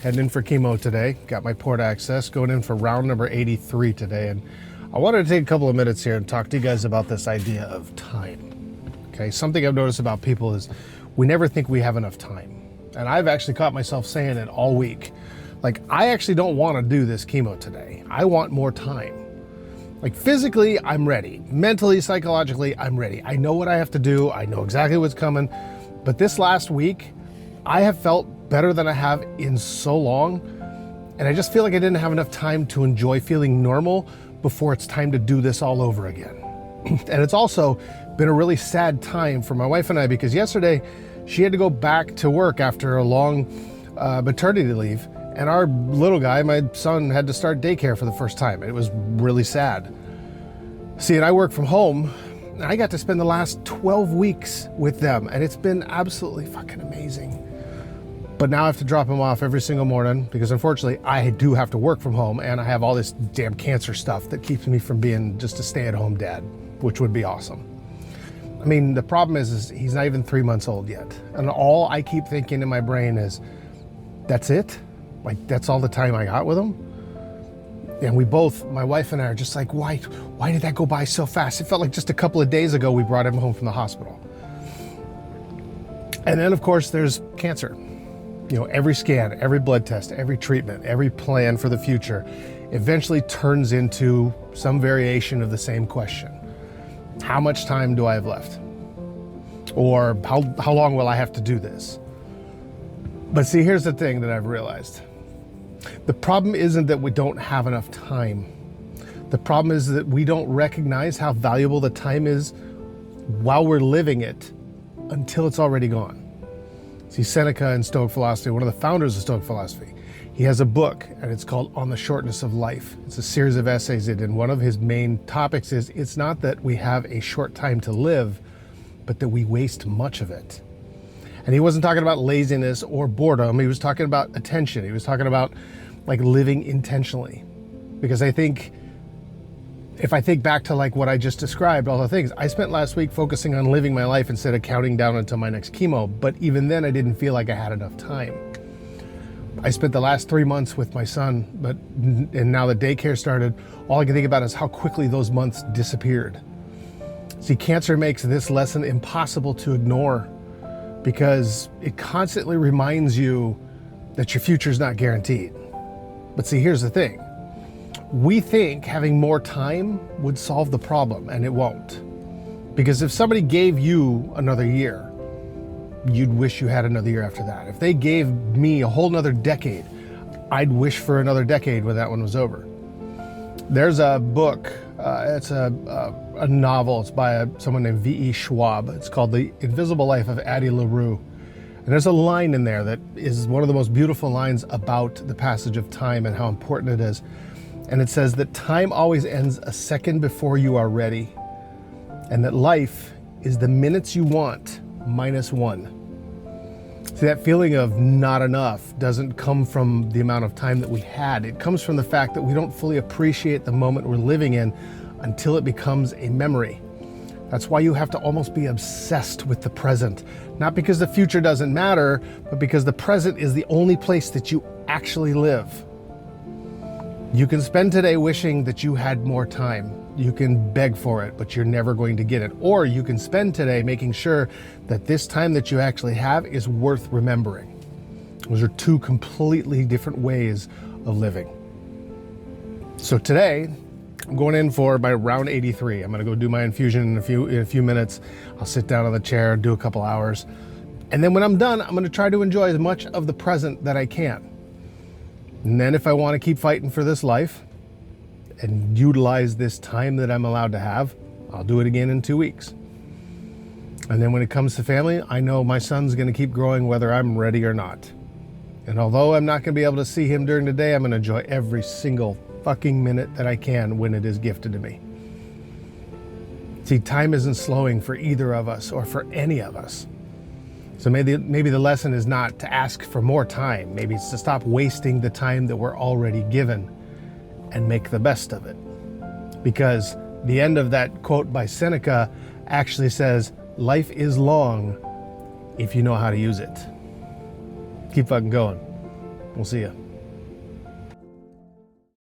Heading in for chemo today. Got my port access, going in for round number 83 today. And I wanted to take a couple of minutes here and talk to you guys about this idea of time. Okay, something I've noticed about people is we never think we have enough time. And I've actually caught myself saying it all week. Like, I actually don't want to do this chemo today. I want more time. Like, physically, I'm ready. Mentally, psychologically, I'm ready. I know what I have to do. I know exactly what's coming. But this last week, I have felt better than I have in so long. And I just feel like I didn't have enough time to enjoy feeling normal before it's time to do this all over again. And it's also been a really sad time for my wife and I, because yesterday she had to go back to work after a long maternity leave. And our little guy, my son, had to start daycare for the first time. It was really sad. See, and I work from home, and I got to spend the last 12 weeks with them, and it's been absolutely fucking amazing. But now I have to drop him off every single morning because unfortunately I do have to work from home, and I have all this damn cancer stuff that keeps me from being just a stay-at-home dad, which would be awesome. I mean, the problem is he's not even 3 months old yet. And all I keep thinking in my brain is, that's it? Like, that's all the time I got with him? And we both, my wife and I, are just like, why did that go by so fast? It felt like just a couple of days ago we brought him home from the hospital. And then of course there's cancer. You know, every scan, every blood test, every treatment, every plan for the future eventually turns into some variation of the same question. How much time do I have left? Or how long will I have to do this? But see, here's the thing that I've realized. The problem isn't that we don't have enough time. The problem is that we don't recognize how valuable the time is while we're living it until it's already gone. See, Seneca in Stoic philosophy, one of the founders of Stoic philosophy, he has a book and it's called On the Shortness of Life. It's a series of essays, and one of his main topics is it's not that we have a short time to live, but that we waste much of it. And he wasn't talking about laziness or boredom. He was talking about attention. He was talking about like living intentionally. Because I think, if I think back to like what I just described, all the things, I spent last week focusing on living my life instead of counting down until my next chemo. But even then I didn't feel like I had enough time. I spent the last 3 months with my son, and now that daycare started, all I can think about is how quickly those months disappeared. See, cancer makes this lesson impossible to ignore because it constantly reminds you that your future is not guaranteed. But see, here's the thing. We think having more time would solve the problem, and it won't. Because if somebody gave you another year, you'd wish you had another year after that. If they gave me a whole nother decade, I'd wish for another decade when that one was over. There's a book, it's a novel, it's by someone named V.E. Schwab. It's called The Invisible Life of Addie LaRue. And there's a line in there that is one of the most beautiful lines about the passage of time and how important it is. And it says that time always ends a second before you are ready, and that life is the minutes you want minus one. See, that feeling of not enough doesn't come from the amount of time that we had. It comes from the fact that we don't fully appreciate the moment we're living in until it becomes a memory. That's why you have to almost be obsessed with the present. Not because the future doesn't matter, but because the present is the only place that you actually live. You can spend today wishing that you had more time. You can beg for it, but you're never going to get it. Or you can spend today making sure that this time that you actually have is worth remembering. Those are two completely different ways of living. So today, I'm going in for my round 83. I'm gonna go do my infusion in a few minutes. I'll sit down on the chair, do a couple hours. And then when I'm done, I'm gonna try to enjoy as much of the present that I can. And then if I want to keep fighting for this life and utilize this time that I'm allowed to have, I'll do it again in 2 weeks. And then when it comes to family, I know my son's going to keep growing whether I'm ready or not. And although I'm not going to be able to see him during the day, I'm going to enjoy every single fucking minute that I can when it is gifted to me. See, time isn't slowing for either of us or for any of us. So maybe the lesson is not to ask for more time. Maybe it's to stop wasting the time that we're already given and make the best of it. Because the end of that quote by Seneca actually says, life is long if you know how to use it. Keep fucking going. We'll see you.